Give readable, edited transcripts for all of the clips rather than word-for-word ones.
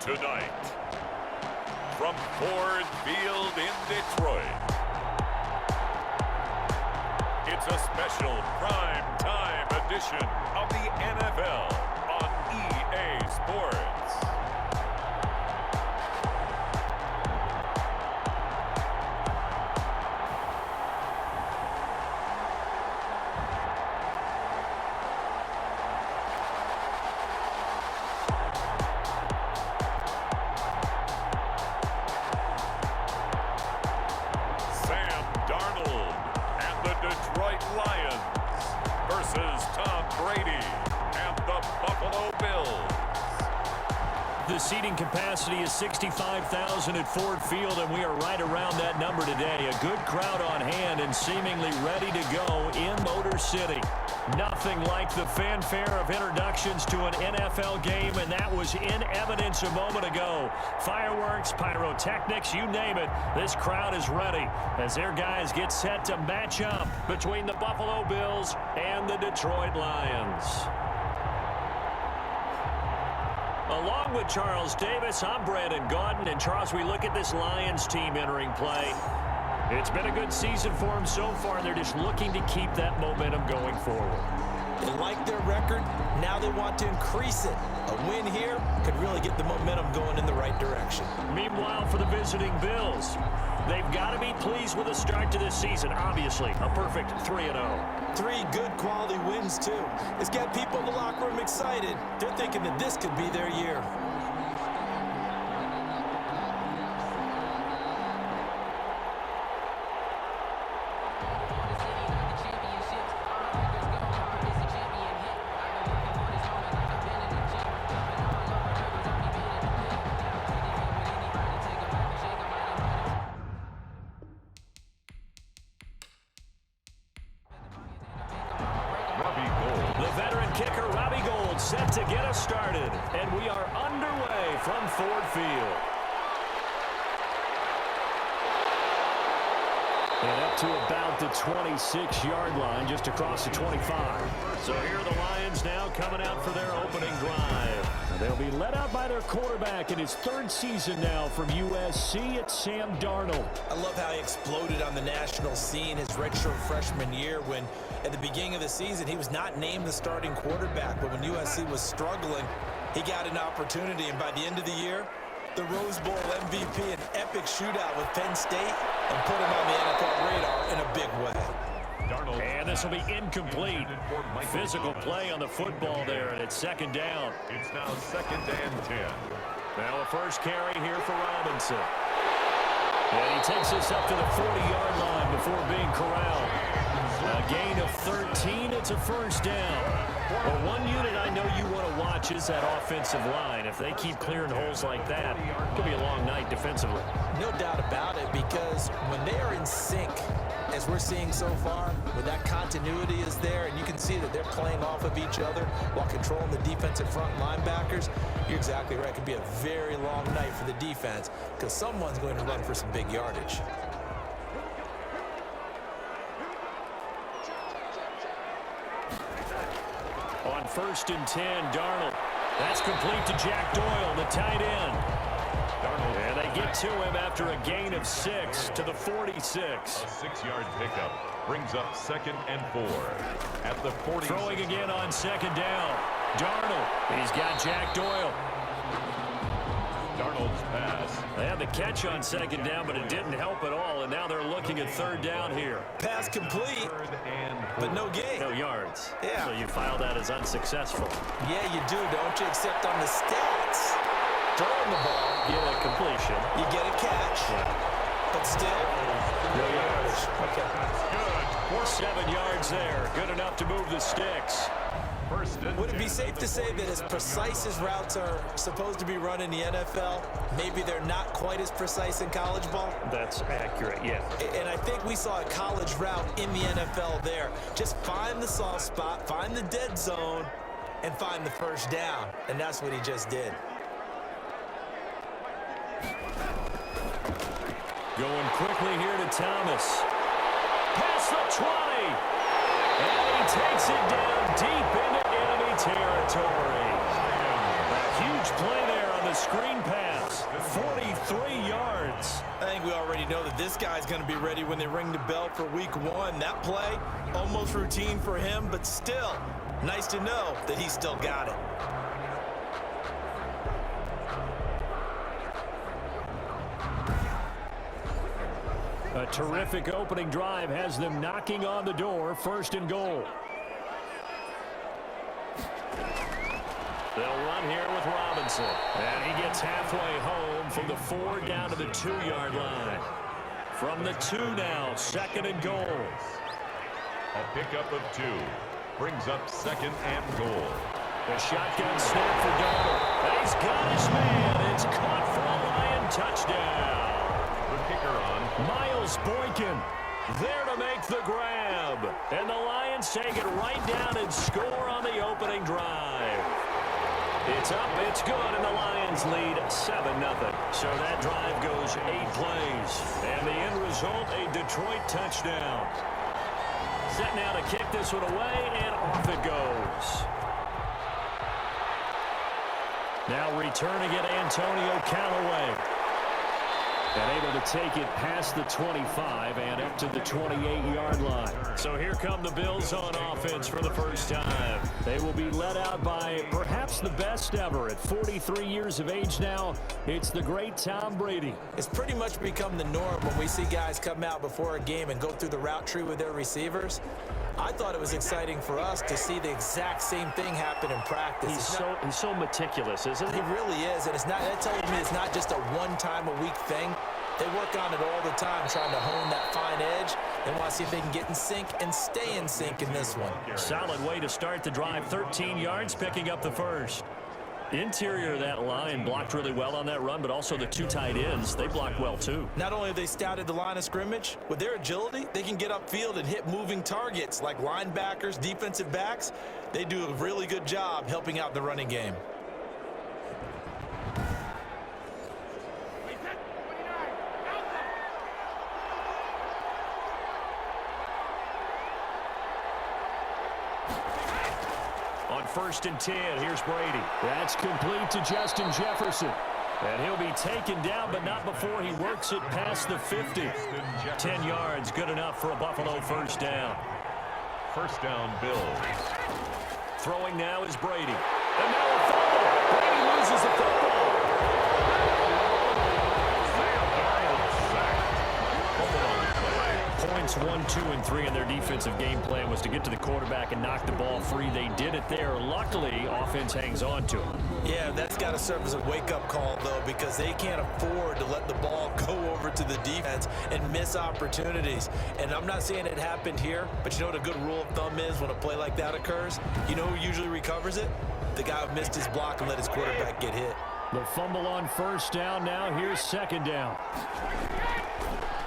Tonight, from Ford Field in Detroit, it's a special prime time edition of the NFL on EA Sports. Detroit Lions versus Tom Brady and the Buffalo Bills. The seating capacity is 65,000 at Ford Field, and we are right around that number today. A good crowd on hand and seemingly ready to go in Motor City. Nothing like the fanfare of introductions to an NFL game, and that was in evidence a moment ago. Fireworks, pyrotechnics, you name it. This crowd is ready as their guys get set to match up between the Buffalo Bills and the Detroit Lions. Along with Charles Davis, I'm Brandon Gaudin. And Charles, we look at this Lions team entering play. It's been a good season for them so far. They're just looking to keep that momentum going forward. They like their record. Now they want to increase it. A win here could really get the momentum going in the right direction. Meanwhile, for the visiting Bills, they've got to be pleased with the start to this season. Obviously, a perfect 3-0. 3 good quality wins, too. It's got people in the locker room excited. They're thinking that this could be their year. Set to get us started, and we are underway from Ford Field. And up to about the 26-yard line, just across the 25. So here are the Lions now coming out for their opening drive. They'll be led out by their quarterback in his 3rd season now from USC. It's Sam Darnold. I love how he exploded on the national scene his redshirt freshman year when at the beginning of the season he was not named the starting quarterback. But when USC was struggling, he got an opportunity. And by the end of the year, the Rose Bowl MVP, an epic shootout with Penn State, and put him on the NFL radar in a big way. And this will be incomplete. Physical play on the football there, and it's 2nd down. It's now 2nd and 10. Now a first carry here for Robinson. And he takes us up to the 40-yard line before being corralled. A gain of 13. It's a first down. Well, one unit I know you want to watch is that offensive line. If they keep clearing holes like that, it could be a long night defensively. No doubt about it, because when they are in sync, as we're seeing so far, when that continuity is there and you can see that they're playing off of each other while controlling the defensive front linebackers, you're exactly right. It could be a very long night for the defense because someone's going to run for some big yardage. On 1st and 10, Darnold. That's complete to Jack Doyle, the tight end. And they get to him after a gain of 6 to the 46. A 6-yard pickup brings up 2nd and 4 at the 40. Throwing again on 2nd down. Darnold. He's got Jack Doyle. Darnold's pass. They had the catch on 2nd down, but it didn't help at all, and now they're looking at 3rd down here. Pass complete, but no gain. No yards. Yeah. So you file that as unsuccessful. Yeah, you do, don't you? Except on the stats. Throwing the ball. Get a completion. You get a catch. Yeah. But still, no yards. Okay. That's good. 7 yards there. Good enough to move the sticks. Would it be safe to say that as precise as routes are supposed to be run in the NFL, maybe they're not quite as precise in college ball? That's accurate, yeah. And I think we saw a college route in the NFL there. Just find the soft spot, find the dead zone, and find the first down. And that's what he just did. Going quickly here to Thomas. Past the 20. And he takes it down deep into enemy territory. A huge play there on the screen pass. you know that this guy's going to be ready when they ring the bell for week 1. That play, almost routine for him, but still, nice to know that he's still got it. A terrific opening drive has them knocking on the door, 1st and goal. They'll run here with Robinson. And he gets halfway home from the 4 down to the 2-yard line. From the 2 now, 2nd and goal. A pickup of 2 brings up 2nd and goal. The shotgun snap for Darnold. And he's got his man. It's caught for a Lion touchdown. The kicker on. Miles Boykin there to make the grab. And the Lions take it right down and score on the opening drive. It's up, it's good, and the Lions lead 7-0. So that drive goes 8 plays. And the end result, a Detroit touchdown. Set now to kick this one away, and off it goes. Now returning it, Antonio Callaway. And able to take it past the 25 and up to the 28-yard line. So here come the Bills on offense for the first time. They will be led out by perhaps the best ever. At 43 years of age now, it's the great Tom Brady. It's pretty much become the norm when we see guys come out before a game and go through the route tree with their receivers. I thought it was exciting for us to see the exact same thing happen in practice. He's so meticulous, isn't he? He really is, and that tells me it's not just a one-time-a-week thing. They work on it all the time, trying to hone that fine edge. They want to see if they can get in sync and stay in sync in this one. Solid way to start the drive. 13 yards, picking up the first. Interior of that line blocked really well on that run, but also the 2 tight ends, they blocked well too. Not only have they scouted the line of scrimmage, with their agility, they can get upfield and hit moving targets like linebackers, defensive backs. They do a really good job helping out the running game. On 1st and 10, here's Brady. That's complete to Justin Jefferson. And he'll be taken down, but not before he works it past the 50. 10 yards, good enough for a Buffalo first down. First down, Bills. Throwing now is Brady. And now a fumble. Brady loses the football. Points 1, 2, and 3 in their defensive game plan was to get to the quarterback and knock the ball free. They did it there. Luckily, offense hangs on to it. Yeah, that's got to serve as a wake-up call, though, because they can't afford to let the ball go over to the defense and miss opportunities. And I'm not saying it happened here, but you know what a good rule of thumb is when a play like that occurs? You know who usually recovers it? The guy who missed his block and let his quarterback get hit. The fumble on first down. Now here's 2nd down.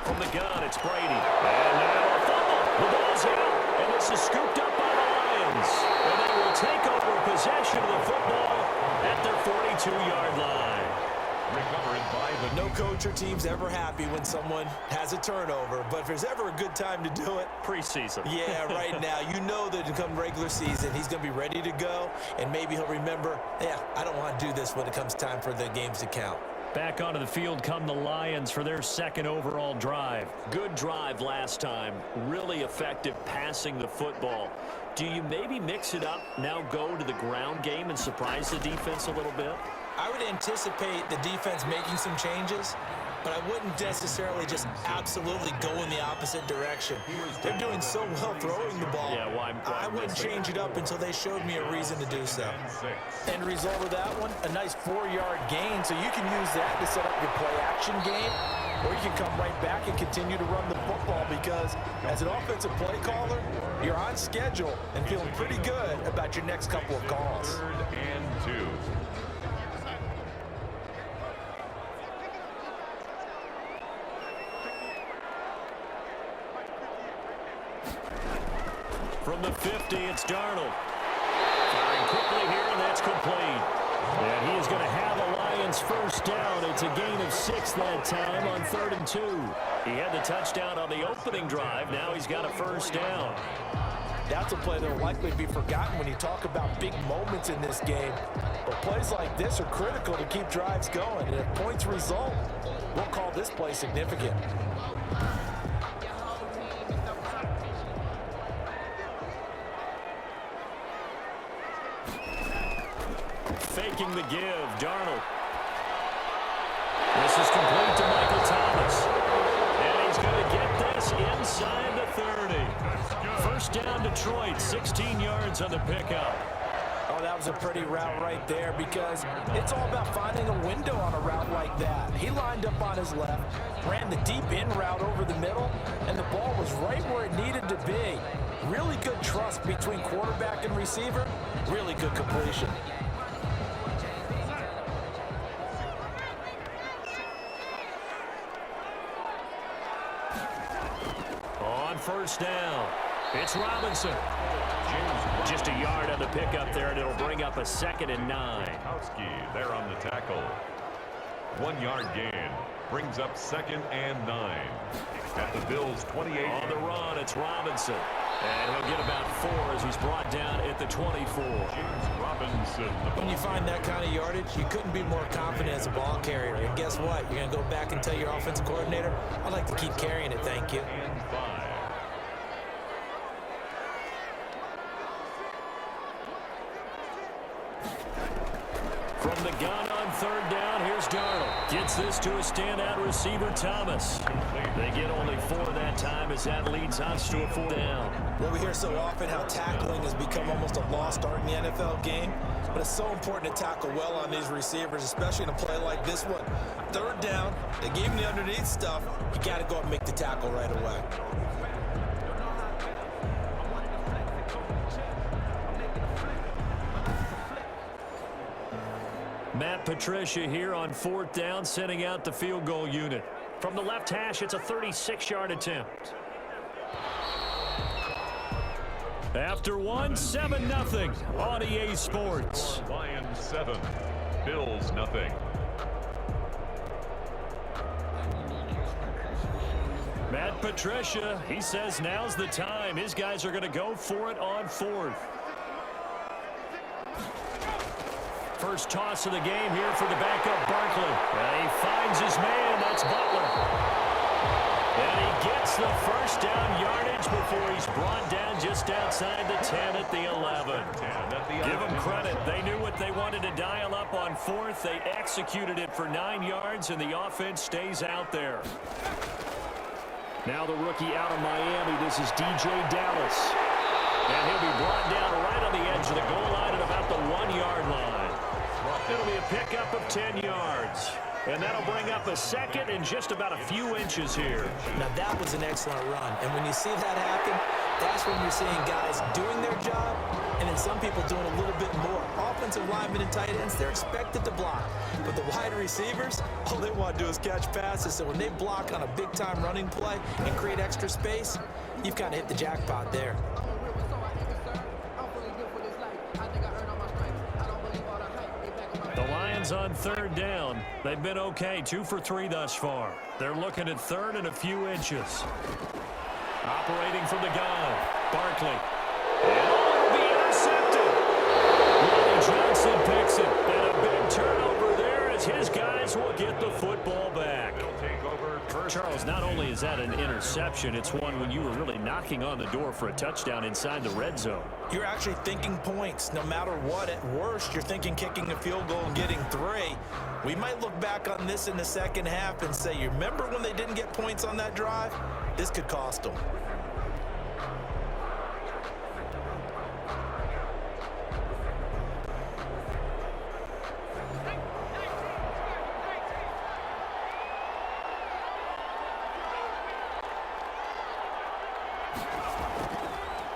From the gun, it's Brady. And now a fumble. The ball's out, and this is scooped up by the Lions. And they will take over possession of the football at their 42-yard line. Recovered by the... No coach or team's ever happy when someone has a turnover, but if there's ever a good time to do it... Preseason. Yeah, right now. You know that come regular season, he's going to be ready to go, and maybe he'll remember, yeah, I don't want to do this when it comes time for the games to count. Back onto the field come the Lions for their 2nd overall drive. Good drive last time. Really effective passing the football. Do you maybe mix it up, now go to the ground game and surprise the defense a little bit? I would anticipate the defense making some changes, but I wouldn't necessarily just absolutely go in the opposite direction. They're doing so well throwing the ball. Yeah, I wouldn't change it up until they showed me a reason to do so. End result of that one, a nice 4-yard gain, so you can use that to set up your play-action game, or you can come right back and continue to run the football because as an offensive play caller, you're on schedule and feeling pretty good about your next couple of calls. 3rd and 2. From the 50, it's Darnold. Firing quickly here, and that's complete. And he is going to have a Lions first down. It's a gain of 6 that time on 3rd and 2. He had the touchdown on the opening drive. Now he's got a first down. That's a play that will likely be forgotten when you talk about big moments in this game. But plays like this are critical to keep drives going. And if points result, we'll call this play significant. Faking the give, Darnold. This is complete to Michael Thomas. And he's going to get this inside the 30. First down, Detroit, 16 yards on the pickup. Oh, that was a pretty route right there because it's all about finding a window on a route like that. He lined up on his left, ran the deep in route over the middle, and the ball was right where it needed to be. Really good trust between quarterback and receiver. Really good completion. On first down, it's Robinson. Just a yard on the pickup there, and it'll bring up a 2nd and 9. Kowski there on the tackle. 1 yard gain brings up 2nd and 9. At the Bills' 28. On the run, it's Robinson. And he'll get about 4 as he's brought down at the 24. Robinson. When you find that kind of yardage, you couldn't be more confident as a ball carrier. And guess what? You're going to go back and tell your offensive coordinator, I'd like to keep carrying it, thank you. And 5. From the gun on third down, here's Darnold. Gets this to a standout receiver, Thomas. They get only 4 that time as that leads us to a 4th down. Well, we hear so often how tackling has become almost a lost art in the NFL game, but it's so important to tackle well on these receivers, especially in a play like this one. Third down, they gave him the underneath stuff. You got to go up and make the tackle right away. Matt Patricia here on 4th down, sending out the field goal unit. From the left hash, it's a 36-yard attempt. After 1, 7-0 on EA Sports. Lions 7, Bills nothing. Matt Patricia, he says now's the time. His guys are going to go for it on 4th. First toss of the game here for the backup Barkley. He finds his man. That's Butler. And he gets the first down yardage before he's brought down just outside the 10 at the 11. Give them credit. They knew what they wanted to dial up on 4th. They executed it for 9 yards, and the offense stays out there. Now the rookie out of Miami. This is DJ Dallas. And he'll be brought down right on the edge of the goal line at about the 1-yard line. It'll be a pickup of 10 yards. And that'll bring up a 2nd and just about a few inches here. Now that was an excellent run. And when you see that happen, that's when you're seeing guys doing their job and then some people doing a little bit more. Offensive linemen and tight ends, they're expected to block. But the wide receivers, all they want to do is catch passes. So when they block on a big-time running play and create extra space, you've kind of hit the jackpot there. The Lions on 3rd down. They've been okay, 2 for 3 thus far. They're looking at 3rd and a few inches. Operating from the gun, Barkley. And it'll be intercepted. Willie Johnson picks it. And a big turnover there as his guys will get the football back. Charles, not only is that an interception, it's one when you were really knocking on the door for a touchdown inside the red zone. You're actually thinking points no matter what. At worst, you're thinking kicking a field goal and getting 3. We might look back on this in the second half and say, you remember when they didn't get points on that drive? This could cost them.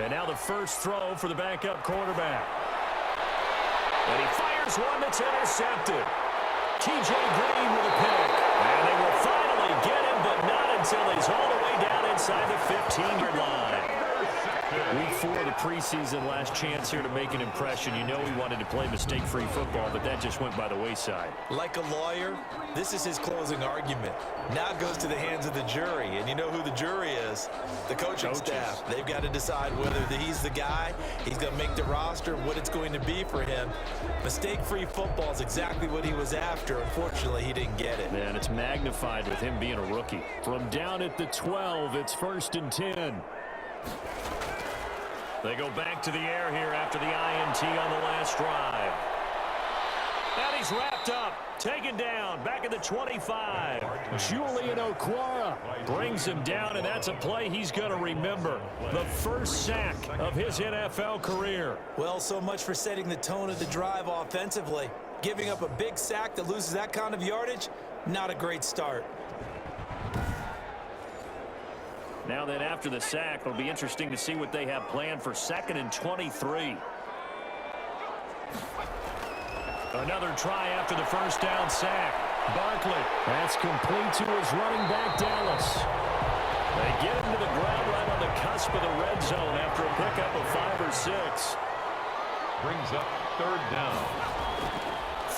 And now the first throw for the backup quarterback. And he fires one that's intercepted. T.J. Green with a pick. And they will finally get him, but not until he's all the way down inside the 15-yard line. Week 4 of the preseason, last chance here to make an impression. You know he wanted to play mistake-free football, but that just went by the wayside. Like a lawyer, this is his closing argument. Now it goes to the hands of the jury, and you know who the jury is? The coaching staff. They've got to decide whether he's the guy, he's going to make the roster, what it's going to be for him. Mistake-free football is exactly what he was after. Unfortunately, he didn't get it. Man, it's magnified with him being a rookie. From down at the 12, it's 1st and 10. They go back to the air here after the INT on the last drive. And he's wrapped up, taken down, back at the 25. Julian Okwara brings him down, and that's a play he's going to remember. The first sack of his NFL career. Well, so much for setting the tone of the drive offensively. Giving up a big sack that loses that kind of yardage, not a great start. Now then, after the sack, it'll be interesting to see what they have planned for 2nd and 23. Another try after the first down sack. Barkley, that's complete to his running back, Dallas. They get him to the ground right on the cusp of the red zone after a pickup of 5 or 6. Brings up 3rd down.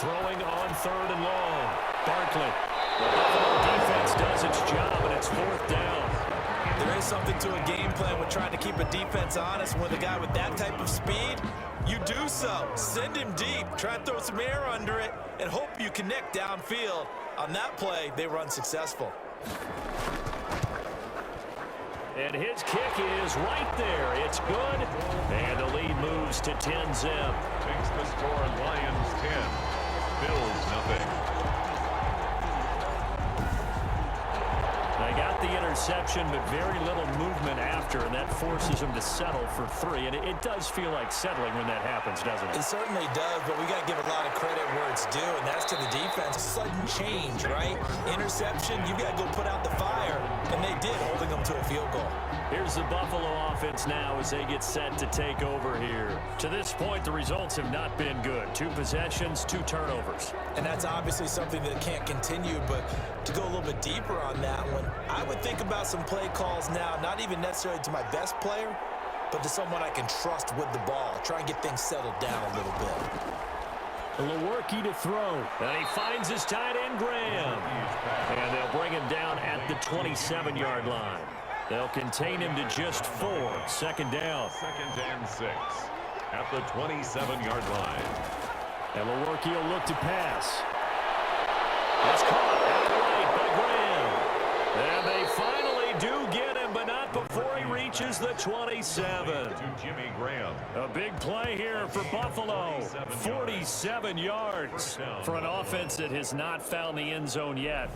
Throwing on 3rd and long. Barkley. The Buffalo defense does its job, and it's 4th down. There is something to a game plan with trying to keep a defense honest. With a guy with that type of speed, you do so. Send him deep. Try and throw some air under it and hope you connect downfield. On that play, they were unsuccessful. And his kick is right there. It's good. And the lead moves to 10-zip. Makes the score Lions 10, Bills nothing. They got the interception, but very little movement after, and that forces them to settle for 3. And it does feel like settling when that happens, doesn't it? It certainly does, but we got to give a lot of credit where it's due, and that's to the defense. Sudden change, right? Interception, you got to go put out the fire, and they did, holding them to a field goal. Here's the Buffalo offense now as they get set to take over here. To this point, the results have not been good. 2 possessions, 2 turnovers. And that's obviously something that can't continue, but to go a little bit deeper on that one, I would think about some play calls now, not even necessarily to my best player, but to someone I can trust with the ball. Try and get things settled down a little bit. Lewerke to throw. And he finds his tight end, Graham. And they'll bring him down at the 27-yard line. They'll contain him to just 4. 2nd down. 2nd and 6 at the 27-yard line. And Lewerke will look to pass. That's caught at the right by Graham. And they finally do get him, but not before he reaches the 27. To Jimmy Graham. A big play here for Buffalo. 47 yards for an offense that has not found the end zone yet.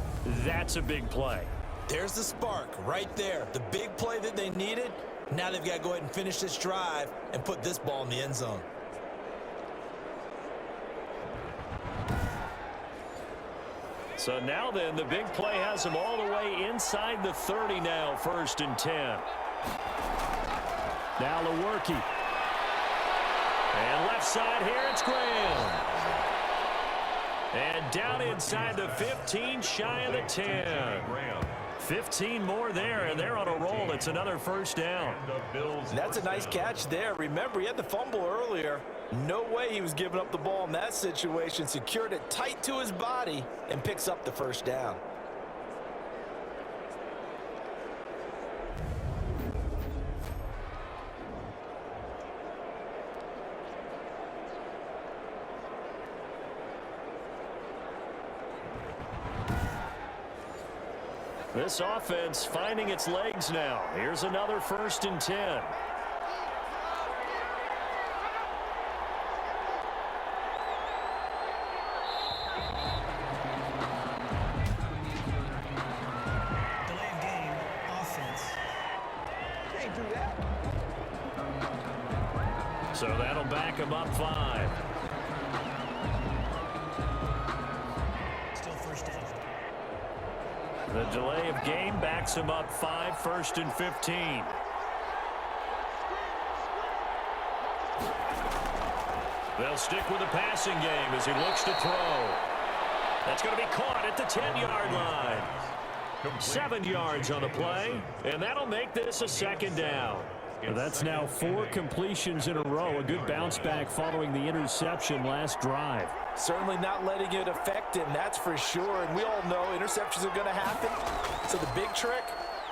That's a big play. There's the spark right there. The big play that they needed. Now they've got to go ahead and finish this drive and put this ball in the end zone. So now then, the big play has them all the way inside the 30 now, 1st and 10. Now Lewerke. And left side here, it's Graham. And down inside the 15, shy of the 10. 15 more there, and they're on a roll. It's another 1st down. That's a nice catch there. Remember, he had the fumble earlier. No way he was giving up the ball in that situation. Secured it tight to his body and picks up the 1st down. This offense finding its legs now. Here's another 1st and 10. Delay of game, offense. Can't do that. So that'll back him up 5. Still 1st down. The delay of game backs him up 5, 1st and 15. They'll stick with the passing game as he looks to throw. That's going to be caught at the 10-yard line. 7 yards on the play, and that'll make this a 2nd down. That's now 4 completions in a row. A good bounce back following the interception last drive. Certainly not letting it affect him, that's for sure. And we all know interceptions are going to happen. So the big trick,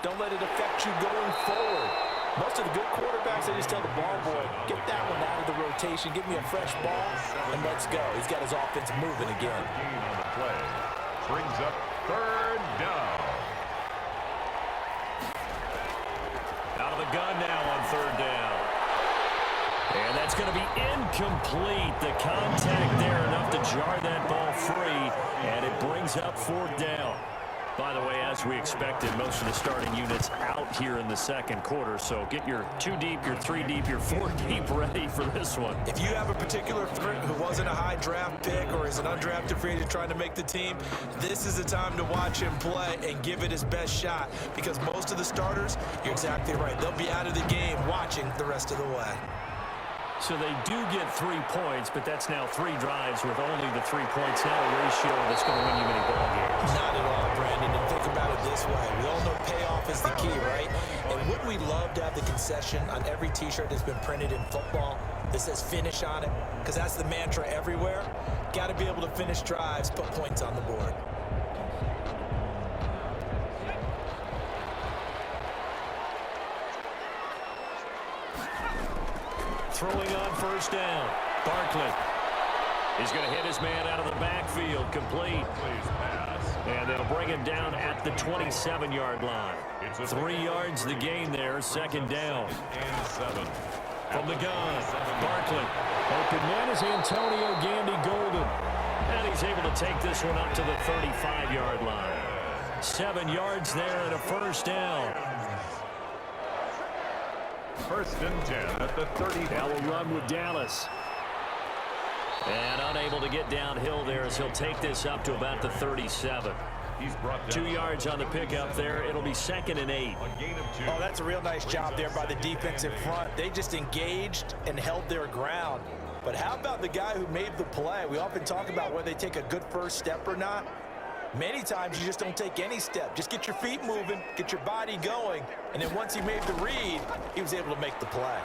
don't let it affect you going forward. Most of the good quarterbacks, they just tell the ball boy, get that one out of the rotation, give me a fresh ball, and let's go. He's got his offense moving again. On the play. Brings up 3rd down. Out of the gun now on 3rd down. And that's going to be incomplete. The contact there enough to jar that ball free, and it brings up 4th down. By the way, as we expected, most of the starting units out here in the 2nd quarter. So get your 2 deep, your 3 deep, your 4 deep ready for this one. If you have a particular threat who wasn't a high draft pick or is an undrafted free agent trying to make the team, this is the time to watch him play and give it his best shot, because most of the starters, you're exactly right, they'll be out of the game watching the rest of the way. So they do get 3 points, but that's now 3 drives with only the 3 points. Not a ratio that's going to win you many ball games. Not at all, Brandon. And think about it this way. We all know payoff is the key, right? And wouldn't we love to have the concession on every T-shirt that's been printed in football that says finish on it? Because that's the mantra everywhere. Got to be able to finish drives, put points on the board. Throwing on 1st down. Barkley. He's going to hit his man out of the backfield. Complete. And they'll bring him down at the 27-yard line. 3 yards the gain there. 2nd down. From the gun, Barkley. Open man is Antonio Gandy Golden. And he's able to take this one up to the 35-yard line. 7 yards there and a 1st down. 1st and 10 at the 30. Now will run with Dallas. And unable to get downhill there as he'll take this up to about the 37. He's brought 2 yards on the pickup there. It'll be 2nd and 8. Oh, that's a real nice job there by the defensive front. They just engaged and held their ground. But how about the guy who made the play? We often talk about whether they take a good first step or not. Many times you just don't take any step. Just get your feet moving, get your body going, and then once he made the read, he was able to make the play.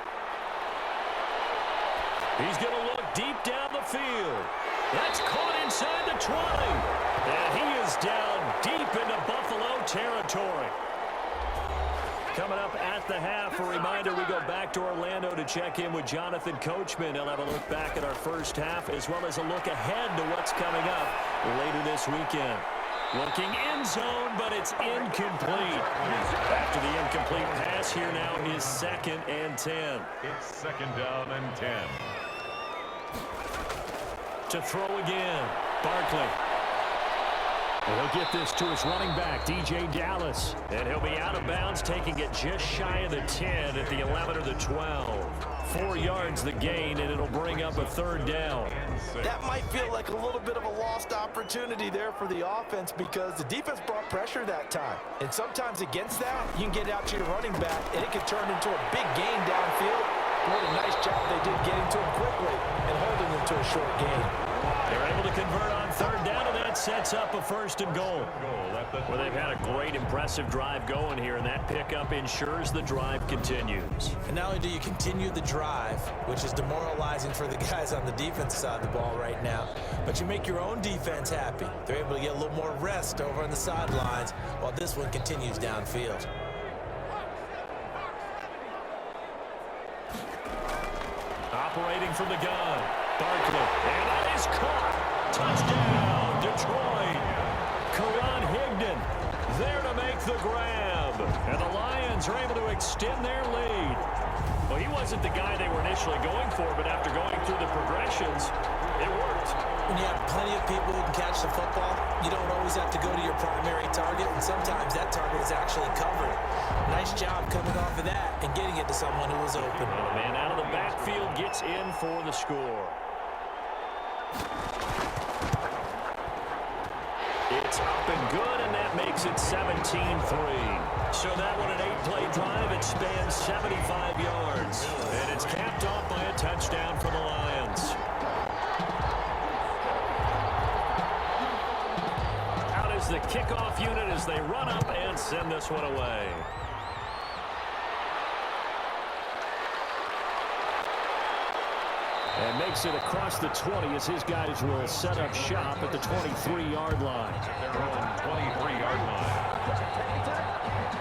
He's going to look deep down the field. That's caught inside the 20. And he is down deep into Buffalo territory. Coming up at the half, a reminder, we go back to Orlando to check in with Jonathan Coachman. He'll have a look back at our first half as well as a look ahead to what's coming up later this weekend. Looking end zone, but it's incomplete. After the incomplete pass, here now is 2nd and 10. It's 2nd down and 10. To throw again, Barkley. He'll get this to his running back, DJ Dallas. And he'll be out of bounds, taking it just shy of the 10 at the 11 or the 12. 4 yards the gain, and it'll bring up a 3rd down. That might feel like a little bit of a lost opportunity there for the offense because the defense brought pressure that time. And sometimes against that, you can get out to your running back, and it can turn into a big gain downfield. What a nice job they did getting to him quickly and holding him to a short gain. They're able to convert on 3rd down, and that sets up a 1st and goal. Well, they've had a great, impressive drive going here, and that pickup ensures the drive continues. And not only do you continue the drive, which is demoralizing for the guys on the defense side of the ball right now, but you make your own defense happy. They're able to get a little more rest over on the sidelines while this one continues downfield. Operating from the gun, Barkley, and that is caught. Touchdown, Detroit. Karan Higdon there to make the grab. And the Lions are able to extend their lead. Well, he wasn't the guy they were initially going for, but after going through the progressions, it worked. When you have plenty of people who can catch the football, you don't always have to go to your primary target, and sometimes that target is actually covered. Nice job coming off of that and getting it to someone who was open. And the man out of the backfield gets in for the score. It's up and good, and that makes it 17-3. So that one, an 8-play drive, it spans 75 yards. And it's capped off by a touchdown for the Lions. Out is the kickoff unit as they run up and send this one away. And makes it across the 20 as his guys will set up shop at the 23-yard line. Their own 23-yard line.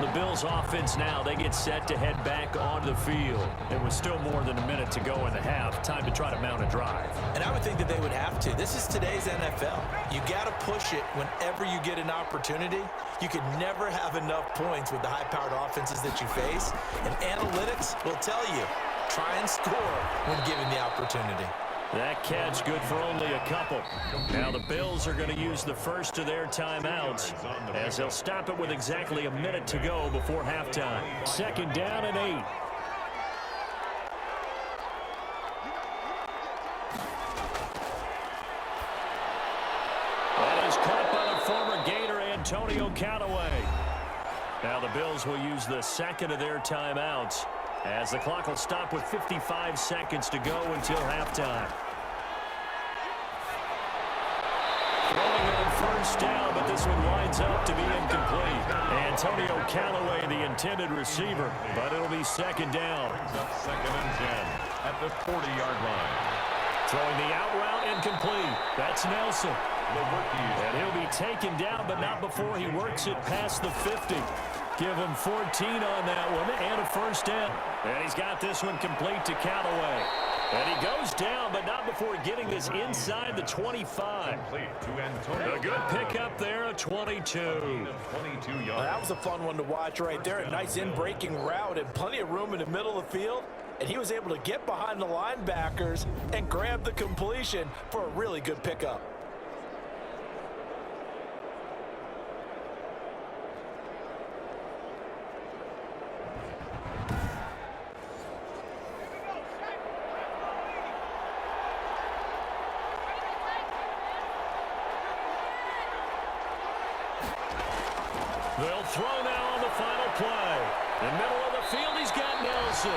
The Bills offense now, they get set to head back onto the field. It was still more than a minute to go in the half. Time to try to mount a drive. And I would think that they would have to. This is today's NFL. You got to push it whenever you get an opportunity. You could never have enough points with the high-powered offenses that you face. And analytics will tell you, try and score when given the opportunity. That catch good for only a couple. Now the Bills are going to use the first of their timeouts as they'll stop it with exactly a minute to go before halftime. 2nd down and 8. That is caught by the former Gator Antonio Callaway. Now the Bills will use the second of their timeouts as the clock will stop with 55 seconds to go until halftime. Throwing on first down, but this one winds up to be incomplete. Antonio Callaway, the intended receiver, but it'll be 2nd down. Brings up 2nd and 10 at the 40-yard line. Throwing the out route incomplete. That's Nelson. And he'll be taken down, but not before he works it past the 50. Give him 14 on that one and a first down. And he's got this one complete to Callaway. And he goes down, but not before getting this inside the 25. A good pickup there, a 22. That was a fun one to watch right there. A nice in-breaking route and plenty of room in the middle of the field. And he was able to get behind the linebackers and grab the completion for a really good pickup. They'll throw now on the final play. In the middle of the field, he's got Nelson.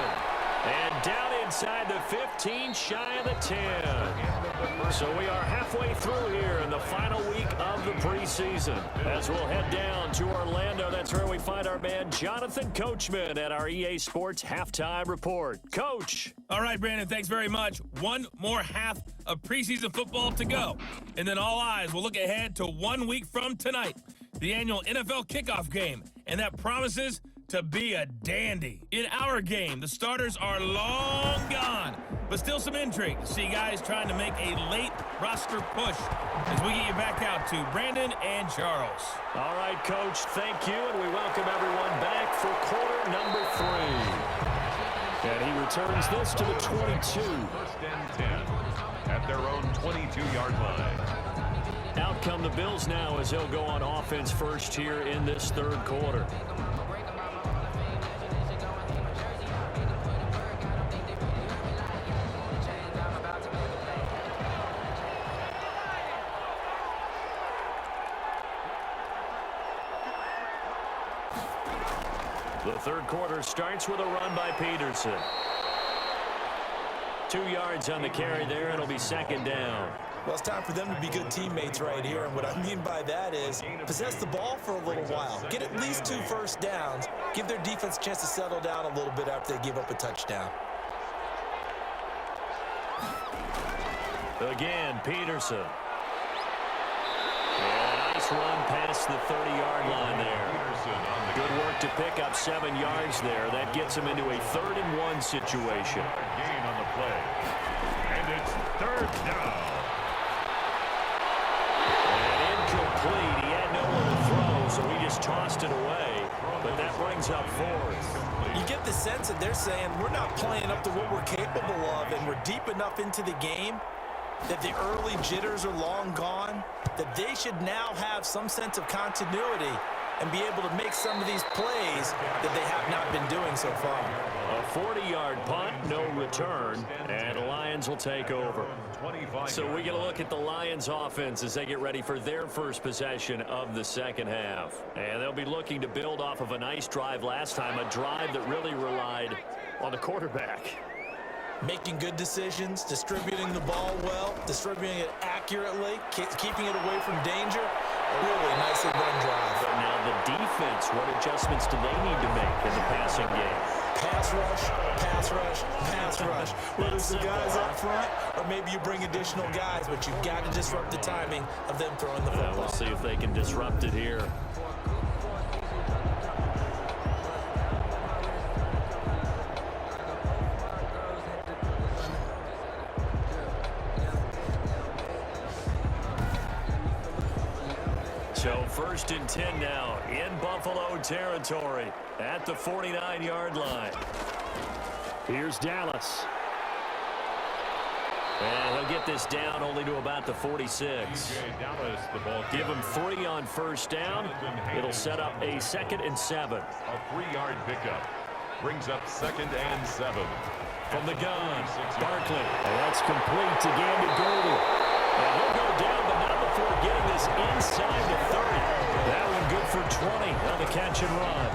And down inside the 15, shy of the 10. So we are halfway through here in the final week of the preseason. As we'll head down to Orlando, that's where we find our man Jonathan Coachman at our EA Sports Halftime Report. Coach. All right, Brandon, thanks very much. One more half of preseason football to go. And then all eyes will look ahead to 1 week from tonight, the annual NFL kickoff game. And that promises to be a dandy. In our game, the starters are long gone, but still some intrigue to see guys trying to make a late roster push as we get you back out to Brandon and Charles. All right, Coach, thank you, and we welcome everyone back for quarter number 3. And he returns this to the 22. 1st and 10 at their own 22-yard line. Out come the Bills now as they'll go on offense first here in this 3rd quarter. The 3rd quarter starts with a run by Peterson. 2 yards on the carry there. It'll be 2nd down. Well, it's time for them to be good teammates right here. And what I mean by that is possess the ball for a little while. Get at least 2 first downs. Give their defense a chance to settle down a little bit after they give up a touchdown. Again, Peterson. And a nice run past the 30-yard line there. Good work to pick up 7 yards there. That gets him into a 3rd and 1 situation. Gain on the play. And it's 3rd down. And incomplete. He had nowhere to throw, so he just tossed it away. But that brings up 4th. You get the sense that they're saying we're not playing up to what we're capable of, and we're deep enough into the game that the early jitters are long gone, that they should now have some sense of continuity and be able to make some of these plays that they have not been doing so far. A 40-yard punt, no return, and the Lions will take over. So we get a look at the Lions offense as they get ready for their first possession of the 2nd half. And they'll be looking to build off of a nice drive last time, a drive that really relied on the quarterback. Making good decisions, distributing the ball well, distributing it accurately, keeping it away from danger. A really nicely run drive. But now the defense, what adjustments do they need to make in the passing game? Pass rush, pass rush, pass rush. Whether it's the guys up front or maybe you bring additional guys, but you've got to disrupt the timing of them throwing the football. We'll see if they can disrupt it here. So 1st and 10 now in Buffalo territory at the 49-yard line. Here's Dallas. And he'll get this down only to about the 46. Give him 3 on 1st down. It'll set up a 2nd and 7. A 3-yard pickup brings up 2nd and 7. From the gun, Barkley. And that's complete to Gandy Golden. And he'll go down, but not before getting this inside the 30. That one good for 20 on the catch and run.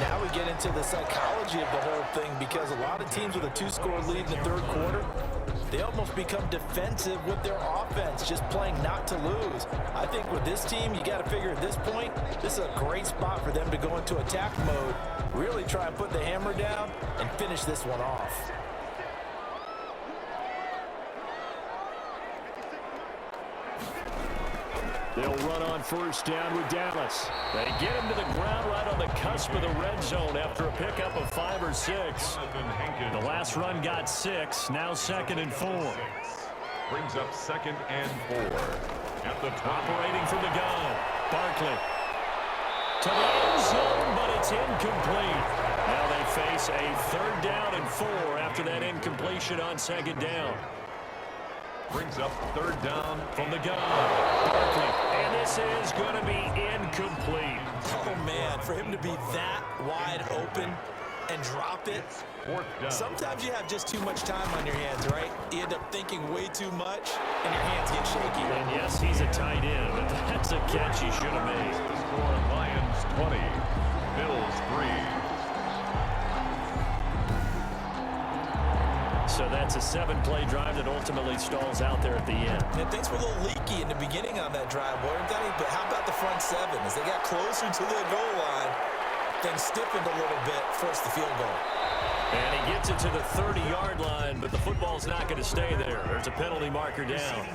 Now we get into the psychology of the whole thing, because a lot of teams with a 2-score lead in the 3rd quarter, they almost become defensive with their offense, just playing not to lose. I think with this team, you got to figure at this point, this is a great spot for them to go into attack mode, really try and put the hammer down and finish this one off. They'll run on 1st down with Dallas. They get him to the ground right on the cusp of the red zone after a pickup of 5 or 6. The last run got 6, now 2nd and 4. Brings up 2nd and 4. At the top. Operating from the gun, Barkley. To the end zone, but it's incomplete. Now they face a 3rd down and 4 after that incompletion on 2nd down. Brings up 3rd down from the gun, Barkley. And this is going to be incomplete. Oh, man, for him to be that wide open and drop it. 4th down. Sometimes you have just too much time on your hands, right? You end up thinking way too much, and your hands get shaky. And yes, he's a tight end, but that's a catch he should have made. The score, Lions 20, Bills 3. So that's a 7-play drive that ultimately stalls out there at the end. And things were a little leaky in the beginning on that drive, weren't they? But how about the front 7? As they got closer to the goal line, things stiffened a little bit, forced the field goal. And he gets it to the 30-yard line, but the football's not going to stay there. There's a penalty marker down.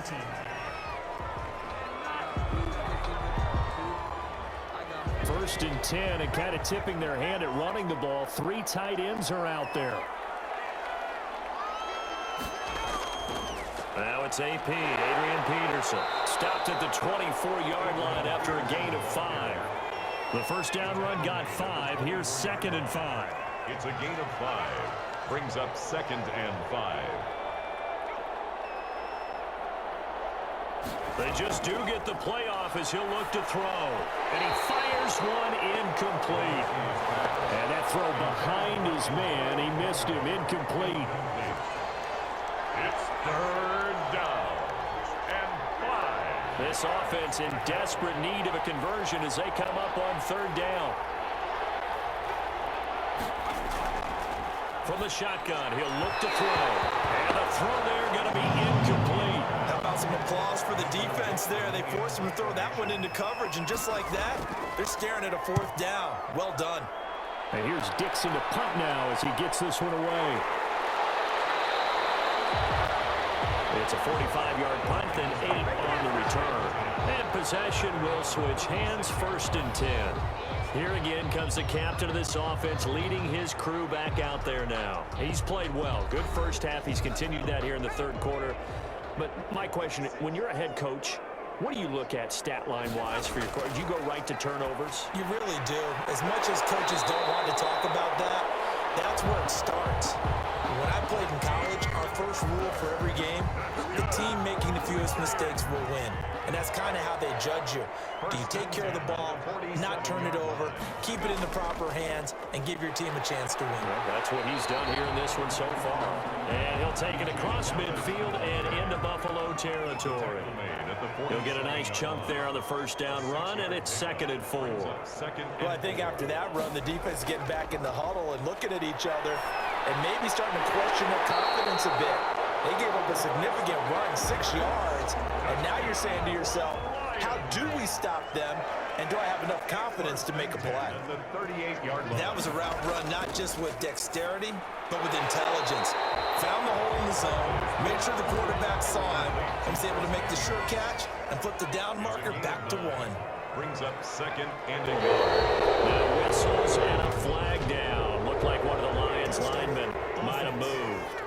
First and 10, and kind of tipping their hand at running the ball. 3 tight ends are out there. Now it's AP, Adrian Peterson. Stopped at the 24-yard line after a gain of 5. The 1st down run got 5. Here's 2nd and 5. It's a gain of 5. Brings up 2nd and 5. They just do get the playoff as he'll look to throw. And he fires one incomplete. And that throw behind his man. He missed him, incomplete. It's 3rd down and 5. This offense in desperate need of a conversion as they come up on 3rd down. From the shotgun, he'll look to throw. And the throw there going to be incomplete. How about some applause for the defense there? They forced him to throw that one into coverage, and just like that, they're staring at a 4th down. Well done. And here's Dixon to punt now as he gets this one away. It's a 45-yard punt, then 8 on the return. And possession will switch hands, 1st and 10. Here again comes the captain of this offense, leading his crew back out there now. He's played well. Good first half. He's continued that here in the 3rd quarter. But my question, when you're a head coach, what do you look at stat line-wise for your coach? Do you go right to turnovers? You really do. As much as coaches don't want to talk about that, that's where it starts. When I played in college, our first rule for every game, the team making the fewest mistakes will win. And that's kind of how they judge you. Do you take care of the ball, not turn it over, keep it in the proper hands, and give your team a chance to win? Well, that's what he's done here in this one so far. And he'll take it across midfield and into Buffalo territory. He'll get a nice chunk there on the 1st down run, and it's 2nd and 4. Well, I think after that run, the defense is getting back in the huddle and looking at each other and maybe starting to question their confidence a bit. They gave up a significant run, 6 yards, and now you're saying to yourself, How do we stop them? And do I have enough confidence to make a play? That was a route run not just with dexterity, but with intelligence. Found the hole in the zone, made sure the quarterback saw him, and was able to make the sure catch and flip the down marker back to 1. Brings up 2nd and a yard. Now whistles and a flag down. Looked like one of the Lions linemen might have moved.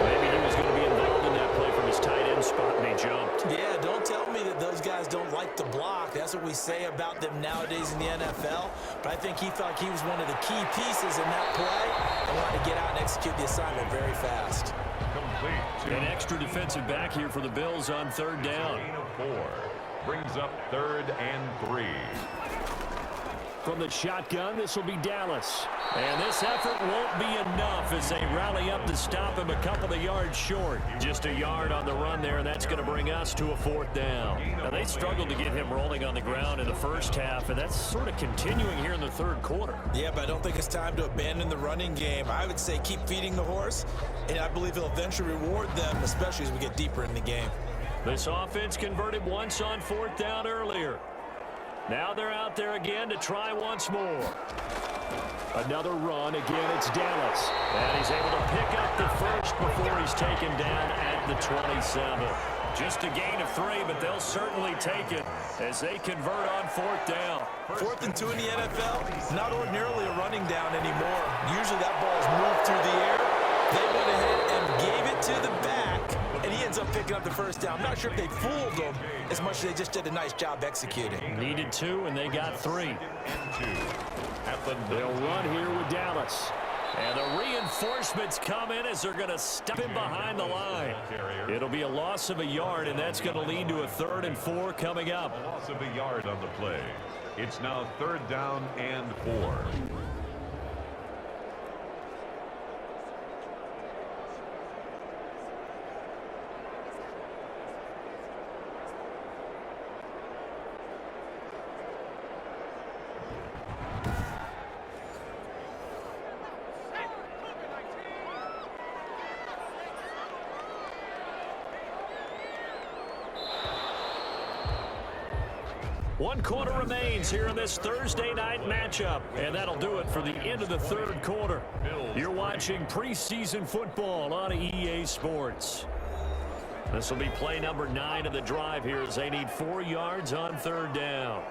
Maybe he was going to be involved in that play from his tight end spot, and he jumped. Yeah, don't tell me that those guys don't like to block. That's what we say about them nowadays in the NFL. But I think he felt like he was one of the key pieces in that play and wanted to get out and execute the assignment very fast. Complete. An extra defensive back here for the Bills on 3rd down. Gain of 4. Brings up 3rd and 3. From the shotgun, this will be Dallas. And this effort won't be enough as they rally up to stop him a couple of yards short. Just a yard on the run there, and that's going to bring us to a 4th down. Now, they struggled to get him rolling on the ground in the first half, and that's sort of continuing here in the 3rd quarter. Yeah, but I don't think it's time to abandon the running game. I would say keep feeding the horse, and I believe he'll eventually reward them, especially as we get deeper in the game. This offense converted once on 4th down earlier. Now they're out there again to try once more. Another run. Again, it's Dallas. And he's able to pick up the first before he's taken down at the 27. Just a gain of 3, but they'll certainly take it as they convert on 4th down. 4th and 2 in the NFL, not ordinarily a running down anymore. Usually that ball is moved through the air. They went ahead and gave it to the back, and he ends up picking up the first down. I'm not sure if they fooled him as much as they just did a nice job executing. Needed 2, and they got 3. And 2. At the They'll run here with Dallas. And the reinforcements come in as they're going to step in behind the line. It'll be a loss of a yard, and that's going to lead to a 3rd and 4 coming up. A loss of a yard on the play. It's now 3rd down and 4. One quarter remains here in this Thursday night matchup, and that'll do it for the end of the 3rd quarter. You're watching preseason football on EA Sports. This will be play number 9 of the drive here as they need 4 yards on 3rd down.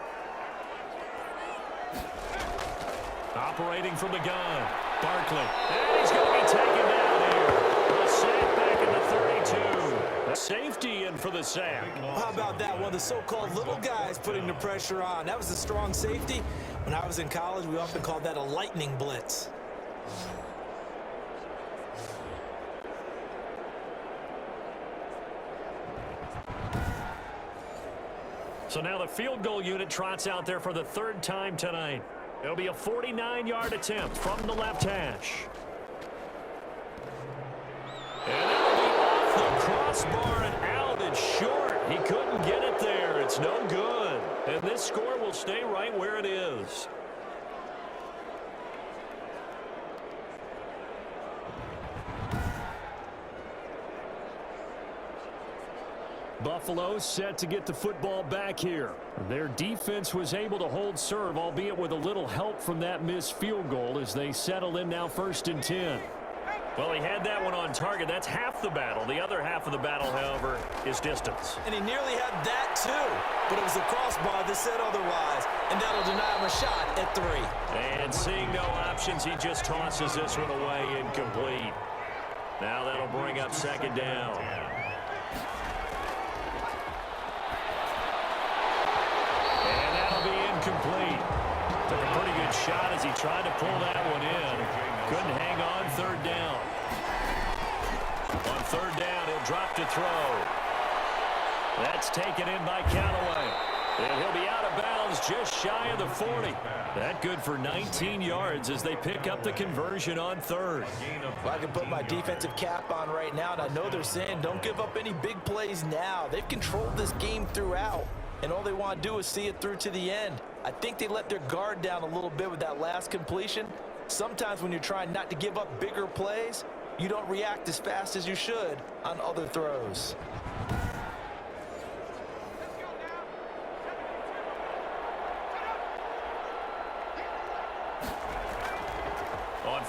Operating from the gun, Barkley. And he's going to be taken down here. A sack back in the 32. Safety in for the sack. How about that? One of the so-called little guys putting the pressure on. That was a strong safety. When I was in college, we often called that a lightning blitz. So now the field goal unit trots out there for the 3rd time tonight. It'll be a 49-yard attempt from the left hash. And it'll be off the crossbar and out and short. He couldn't get it there. It's no good. And this score will stay right where it is. Buffalo set to get the football back here. Their defense was able to hold serve, albeit with a little help from that missed field goal as they settle in now 1st and 10. Well, he had that one on target. That's half the battle. The other half of the battle, however, is distance. And he nearly had that too, but it was the crossbar that said otherwise, and that'll deny him a shot at 3. And seeing no options, he just tosses this one away incomplete. Now that'll bring up 2nd down. And that'll be incomplete. Took a pretty good shot as he tried to pull that one in. Couldn't hang on 3rd down. On 3rd down, he'll drop to throw. That's taken in by Callaway. And he'll be out of bounds just shy of the 40. That good for 19 yards as they pick up the conversion on 3rd. Well, I can put my defensive cap on right now, and I know they're saying don't give up any big plays now. They've controlled this game throughout, and all they want to do is see it through to the end. I think they let their guard down a little bit with that last completion. Sometimes when you're trying not to give up bigger plays, you don't react as fast as you should on other throws.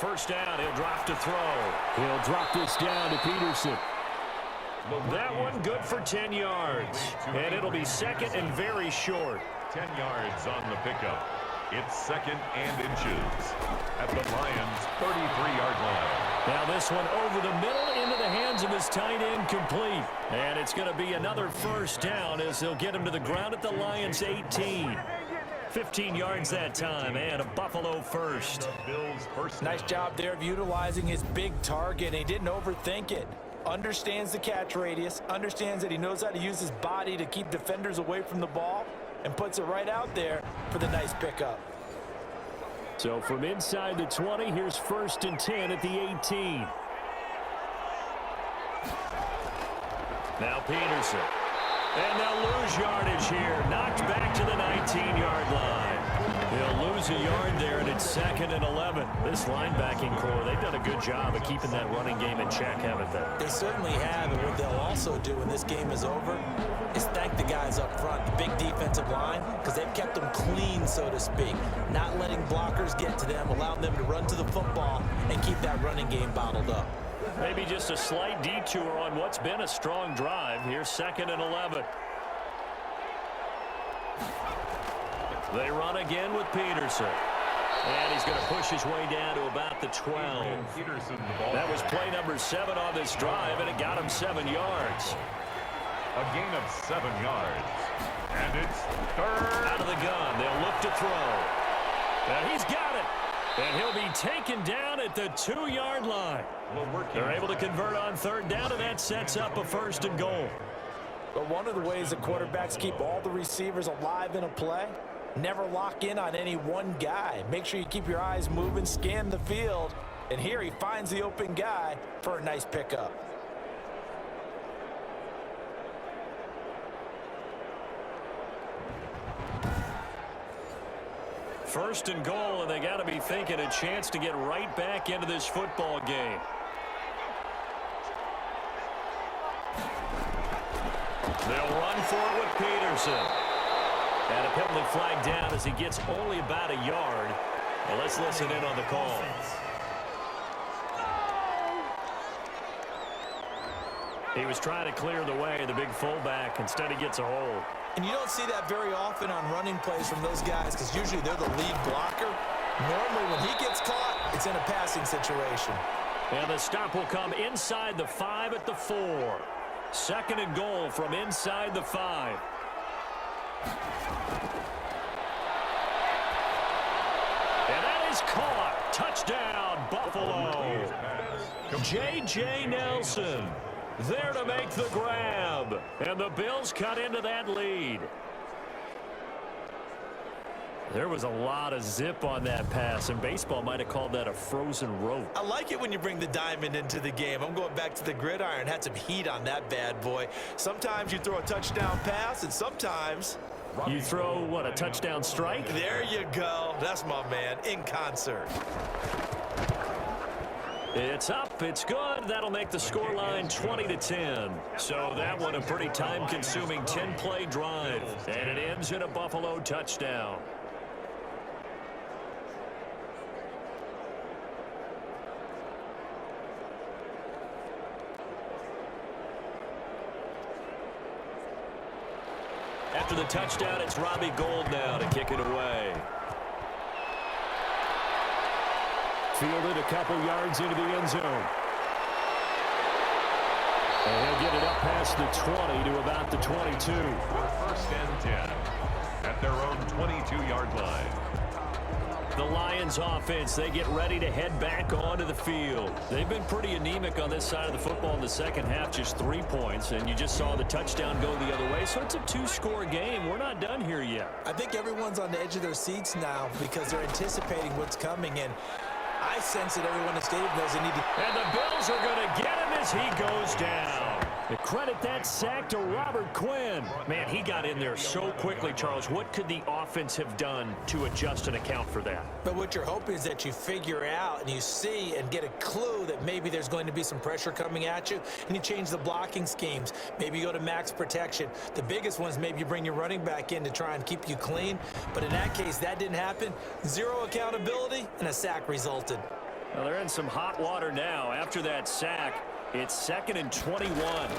first down. He'll drop to throw. He'll drop this down to Peterson. That one good for 10 yards. And it'll be second and very short. 10 yards on the pickup. It's second and inches at the Lions' 33-yard line. Now this one over the middle into the hands of his tight end, complete. And it's going to be another first down as they'll get him to the ground at the Lions' 18. 15 yards that time, and a Buffalo first. Nice job there of utilizing his big target, and he didn't overthink it. Understands the catch radius, understands that he knows how to use his body to keep defenders away from the ball, and puts it right out there for the nice pickup. So from inside the 20, here's first and 10 at the 18. Now Peterson. And they'll lose yardage here. Knocked back to the 19-yard line. He'll lose a yard there, and it's second and 11. This linebacking core, they've done a good job of keeping that running game in check, haven't they? They certainly have, and what they'll also do when this game is over is thank the guys up front, the big defensive line, because they've kept them clean, so to speak. Not letting blockers get to them, allowing them to run to the football and keep that running game bottled up. Maybe just a slight detour on what's been a strong drive. Here's second and 11. They run again with Peterson. And he's going to push his way down to about the 12. That was play number 7 on this drive, and it got him 7 yards. A gain of 7 yards. And it's third. Out of the gun. They'll look to throw. And he's got it. And he'll be taken down at the 2-yard line. They're able to convert on third down, and that sets up a first and goal. But one of the ways that quarterbacks keep all the receivers alive in a play, never lock in on any one guy. Make sure you keep your eyes moving, scan the field, and here he finds the open guy for a nice pickup. First and goal, and they got to be thinking a chance to get right back into this football game. They'll run for it with Peterson. And a penalty flag down as he gets only about a yard. Well, let's listen in on the call. He was trying to clear the way, the big fullback. Instead, he gets a hold. And you don't see that very often on running plays from those guys because usually they're the lead blocker. Normally, when he gets caught, it's in a passing situation. And the stop will come inside the 5 at the 4. Second and goal from inside the 5. And that is caught. Touchdown, Buffalo. J.J. Nelson there to make the grab. And the Bills cut into that lead. There was a lot of zip on that pass, and baseball might have called that a frozen rope. I like it when you bring the diamond into the game. I'm going back to the gridiron. Had some heat on that bad boy. Sometimes you throw a touchdown pass, and sometimes you throw, what, a touchdown strike? There you go. That's my man, in concert. It's up. It's good. That'll make the scoreline 20-10. So that one a pretty time-consuming 10-play drive. And it ends in a Buffalo touchdown. After the touchdown, it's Robbie Gould now to kick it away. Fielded a couple yards into the end zone. And he'll get it up past the 20 to about the 22. First and 10 at their own 22-yard line. The Lions offense, they get ready to head back onto the field. They've been pretty anemic on this side of the football in the second half, just 3 points, and you just saw the touchdown go the other way. So it's a 2-score game. We're not done here yet. I think everyone's on the edge of their seats now because they're anticipating what's coming, and I sense that everyone in the stadium knows they need to. And the Bills are going to get him as he goes down. To credit that sack to Robert Quinn. Man, he got in there so quickly, Charles. What could the offense have done to adjust and account for that? But what you're hoping is that you figure out and you see and get a clue that maybe there's going to be some pressure coming at you, and you change the blocking schemes. Maybe you go to max protection. The biggest one is maybe you bring your running back in to try and keep you clean. But in that case, that didn't happen. Zero accountability, and a sack resulted. Well, they're in some hot water now. After that sack, it's 2nd and 21.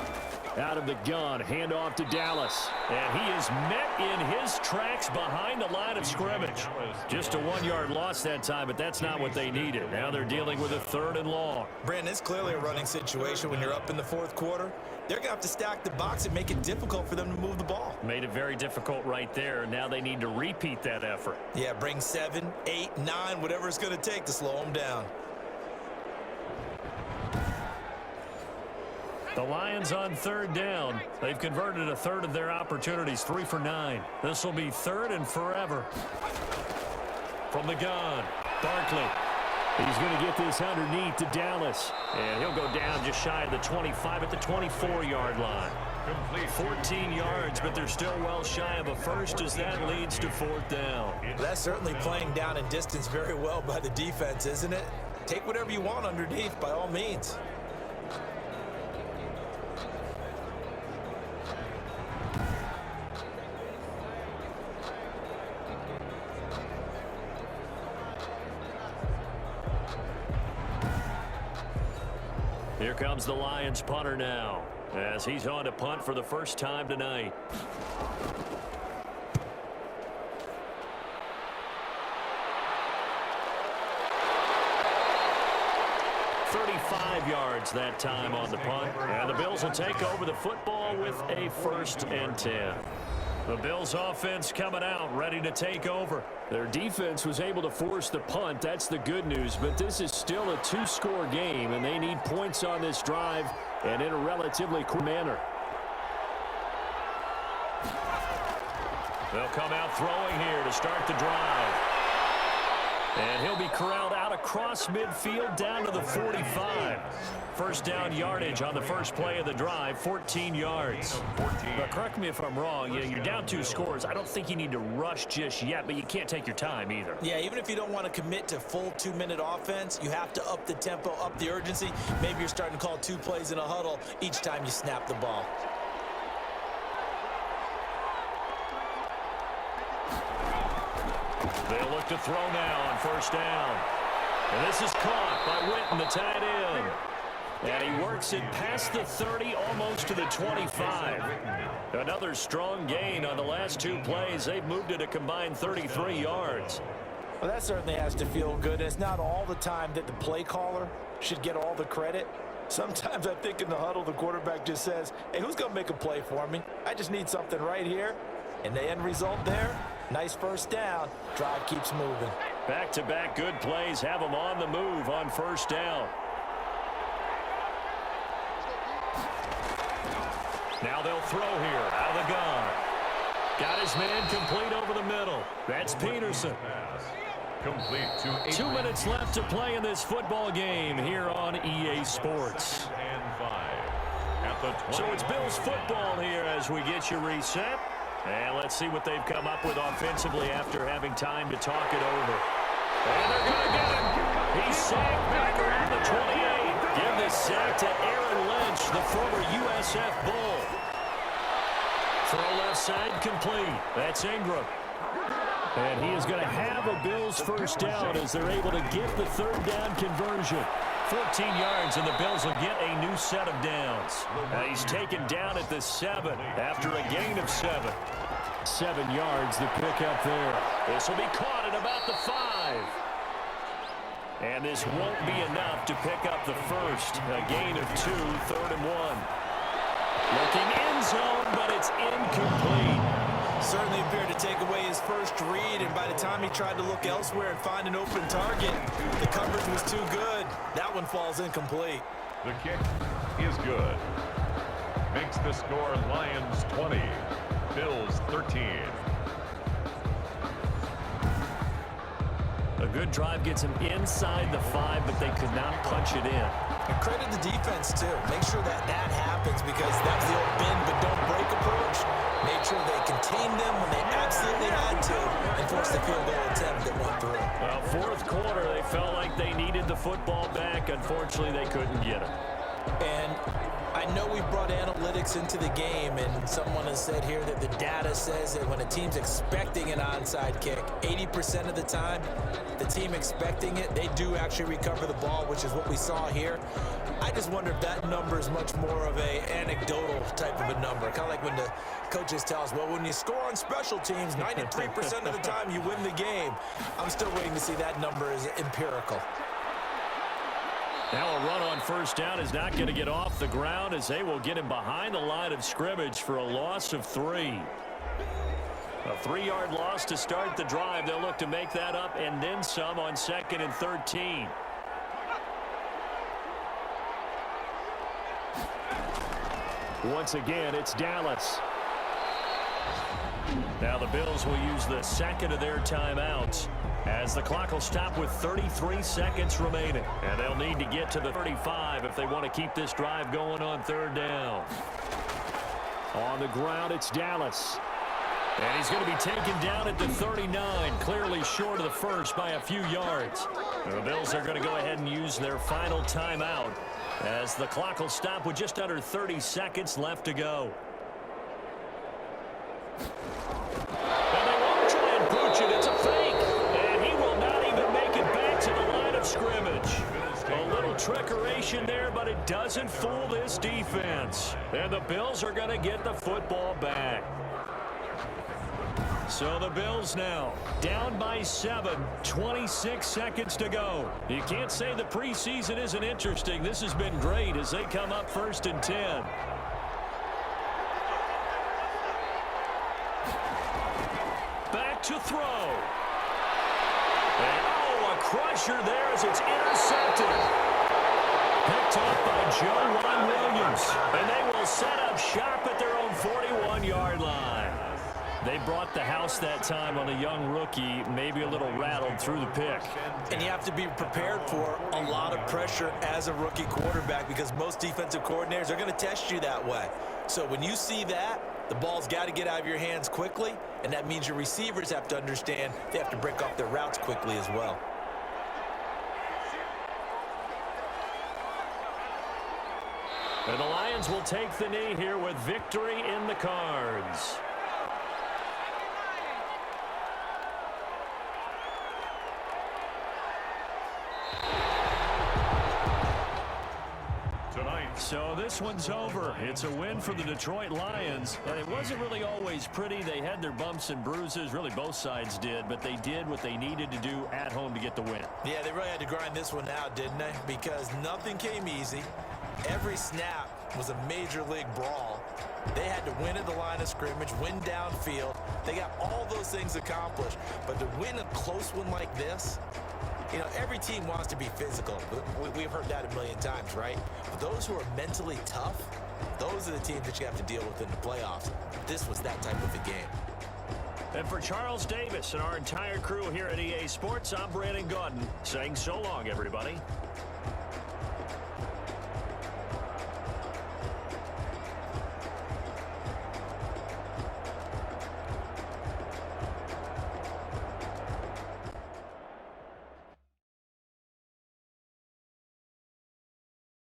Out of the gun, handoff to Dallas. And he is met in his tracks behind the line of scrimmage. Just a 1-yard loss that time, but that's not what they needed. Now they're dealing with a 3rd and long. Brandon, it's clearly a running situation when you're up in the 4th quarter. They're going to have to stack the box and make it difficult for them to move the ball. Made it very difficult right there. Now they need to repeat that effort. Yeah, bring 7, 8, 9, whatever it's going to take to slow them down. The Lions on 3rd down. They've converted a 1/3 of their opportunities, 3 for 9. This will be 3rd and forever. From the gun, Barkley. He's going to get this underneath to Dallas. And he'll go down just shy of the 25 at the 24-yard line. 14 yards, but they're still well shy of a first as that leads to 4th down. That's certainly playing down in distance very well by the defense, isn't it? Take whatever you want underneath by all means. Here comes the Lions punter now as he's on to punt for the first time tonight. Yards that time on the punt, and the Bills will take over the football with a 1st and 10. The Bills offense coming out ready to take over. Their defense was able to force the punt. That's the good news, but this is still a 2-score game, and they need points on this drive and in a relatively quick manner. They'll come out throwing here to start the drive. And he'll be corralled out across midfield down to the 45. First down yardage on the first play of the drive, 14 yards. But correct me if I'm wrong, you're down 2 scores. I don't think you need to rush just yet, but you can't take your time either. Yeah, even if you don't want to commit to full 2-minute offense, you have to up the tempo, up the urgency. Maybe you're starting to call 2 plays in a huddle each time you snap the ball. They'll look to throw now on first down. And this is caught by Witten, the tight end. And he works it past the 30, almost to the 25. Another strong gain on the last 2 plays. They've moved it a combined 33 yards. Well, that certainly has to feel good. It's not all the time that the play caller should get all the credit. Sometimes I think in the huddle, the quarterback just says, hey, who's going to make a play for me? I just need something right here. And the end result there, nice first down. Drive keeps moving. Back-to-back good plays have them on the move on first down. Now they'll throw here out of the gun. Got his man complete over the middle. That's Peterson. Complete to 2 minutes left to play in this football game here on EA Sports. and 5 at the 20. So it's Bills football here as we get you reset. And let's see what they've come up with offensively after having time to talk it over. And they're going to get him. He's sacked back around the 28. Give this sack to Aaron Lynch, the former USF Bull. Throw left side complete. That's Ingram. And he is going to have a Bills first down as they're able to get the 3rd down conversion. 14 yards, and the Bills will get a new set of downs. He's taken down at the 7 after a gain of 7. 7 yards, the pickup there. This will be caught at about the 5. And this won't be enough to pick up the first. A gain of 2, 3rd and 1. Looking end zone, but it's incomplete. Certainly appeared to take away his first read, and by the time he tried to look elsewhere and find an open target, the coverage was too good. That one falls incomplete. The kick is good. Makes the score Lions 20, Bills 13. A good drive gets him inside the 5, but they could not punch it in. And credit the defense, too. Make sure that happens, because that was the old bend but don't break approach. Made sure they contained them when they absolutely had to and forced the field goal attempt that went through. Well, 4th quarter, they felt like they needed the football back. Unfortunately, they couldn't get it. And I know we brought analytics into the game, and someone has said here that the data says that when a team's expecting an onside kick, 80% of the time, the team expecting it, they do actually recover the ball, which is what we saw here. I just wonder if that number is much more of a anecdotal type of a number. Kind of like when the coaches tell us, well, when you score on special teams, 93% of the time you win the game. I'm still waiting to see that number is empirical. Now a run on first down is not going to get off the ground as they will get him behind the line of scrimmage for a loss of 3. A 3-yard loss to start the drive. They'll look to make that up and then some on 2nd and 13. Once again, it's Dallas. Now the Bills will use the second of their timeouts as the clock will stop with 33 seconds remaining. And they'll need to get to the 35 if they want to keep this drive going on 3rd down. On the ground, it's Dallas. And he's going to be taken down at the 39, clearly short of the first by a few yards. The Bills are going to go ahead and use their final timeout as the clock will stop with just under 30 seconds left to go. And they won't try and pooch it. It's a fake. And he will not even make it back to the line of scrimmage. A little trickeration there, but it doesn't fool this defense. And the Bills are going to get the football back. So the Bills now down by 7, 26 seconds to go. You can't say the preseason isn't interesting. This has been great as they come up 1st and 10. Back to throw. And a crusher there as it's intercepted. Picked up by Joe Williams. And they will set up shop at their own 41-yard line. They brought the house that time on a young rookie, maybe a little rattled through the pick. And you have to be prepared for a lot of pressure as a rookie quarterback because most defensive coordinators are going to test you that way. So when you see that, the ball's got to get out of your hands quickly, and that means your receivers have to understand they have to break off their routes quickly as well. And the Lions will take the knee here with victory in the cards. So this one's over. It's a win for the Detroit Lions. And it wasn't really always pretty. They had their bumps and bruises. Really, both sides did. But they did what they needed to do at home to get the win. Yeah, they really had to grind this one out, didn't they? Because nothing came easy. Every snap was a major league brawl. They had to win at the line of scrimmage, win downfield. They got all those things accomplished. But to win a close one like this, you know, every team wants to be physical. We've heard that a million times, right? But those who are mentally tough, those are the teams that you have to deal with in the playoffs. This was that type of a game. And for Charles Davis and our entire crew here at EA Sports, I'm Brandon Gaudin saying so long, everybody.